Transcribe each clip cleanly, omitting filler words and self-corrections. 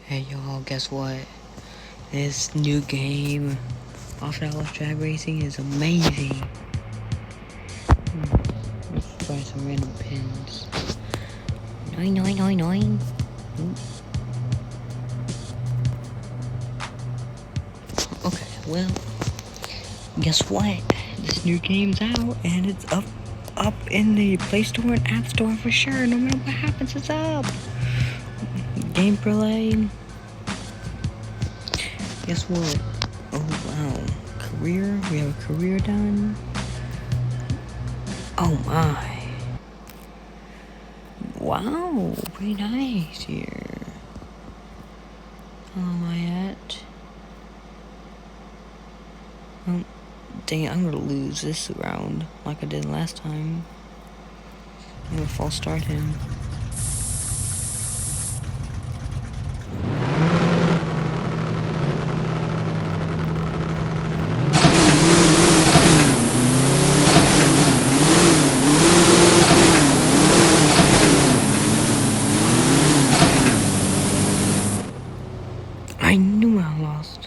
Hey y'all, guess what? This new game, Offroad Outlaws Drag Racing, is amazing. Let's try some random pins. Nine. Okay, well, guess what? This new game's out and it's up in the Play Store and App Store for sure. No matter what happens, it's up. Gameplay. Guess what? Oh wow, career. We have a career done. Oh my. Wow, pretty nice here. How am I at? Oh, dang it, I'm gonna lose this round like I did last time. I'm gonna false start him. I knew I lost.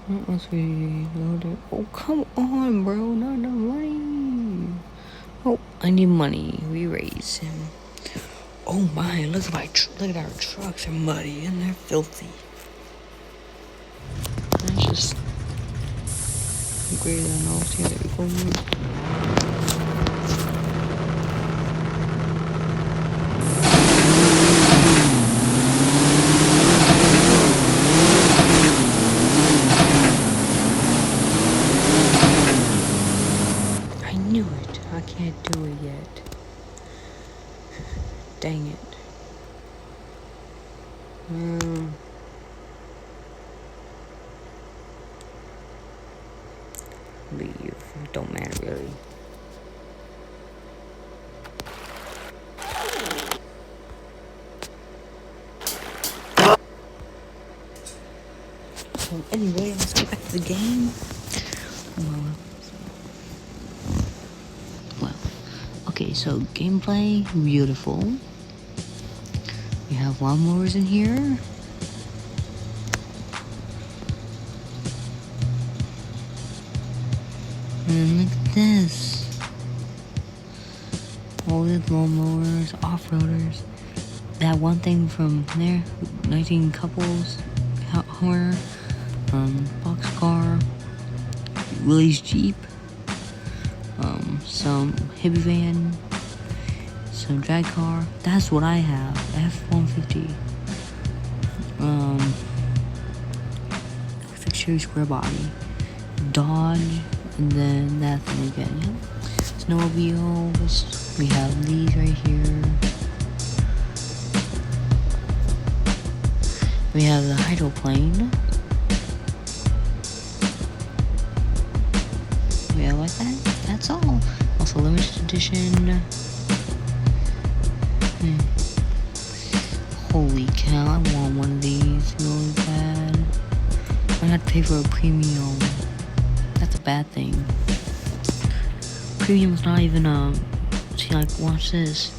What must we loaded? Oh, come on, bro. Not enough money. Oh, I need money. We raise him. Oh my, look at our trucks. They're muddy and they're filthy. That's just greater than all. See, there we go. I can't do it yet. Dang it. Leave. Don't matter really. So anyway, let's get back to the game. Well, okay, so gameplay, beautiful. We have lawnmowers in here. And look at this. All the lawnmowers, off-roaders. That one thing from there, 19 couples, Hummer, boxcar, Willie's Jeep, some hippie van, some drag car. That's what I have. F-150. Looks like Cherry Square body. Dodge, and then that thing again. Yeah. Snowmobiles. We have these right here. We have the hydroplane. Yeah, like that. That's all. Also limited edition. Holy cow, I want one of these really bad. I have to pay for a premium. That's a bad thing. Premium's not even see, like, watch this.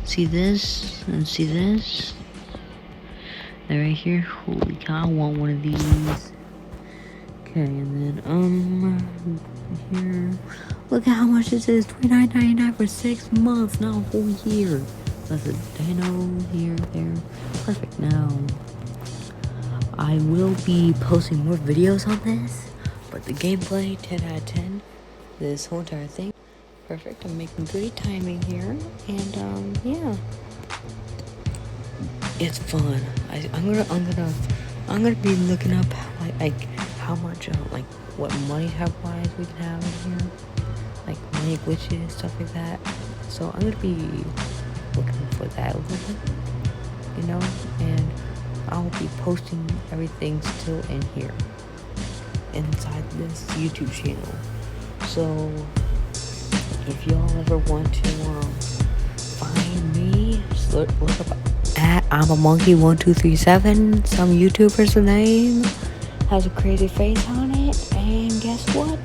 See this and see this. They're right here. Holy cow, I want one of these. Okay, and then here. Look at how much this is. $29.99 for 6 months, not a whole year. That's a dino here, there. Perfect. Now, I will be posting more videos on this, but the gameplay, 10 out of 10. This whole entire thing, perfect. I'm making good timing here, and yeah, it's fun. I'm gonna be looking up like how much like what money wise we can have in here, like money glitches, stuff like that. So I'm gonna be looking for that a little bit, you know, and I'll be posting everything still in here inside this YouTube channel. So if y'all ever want to find me, just look up at I'm a monkey 1237. Some YouTuber's name has a crazy face on it, and guess what?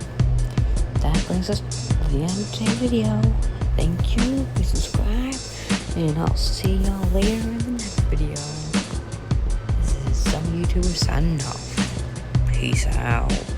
That brings us to the end of today's video. Thank you. Please subscribe, and I'll see y'all later in the next YouTuber signing off. Peace out.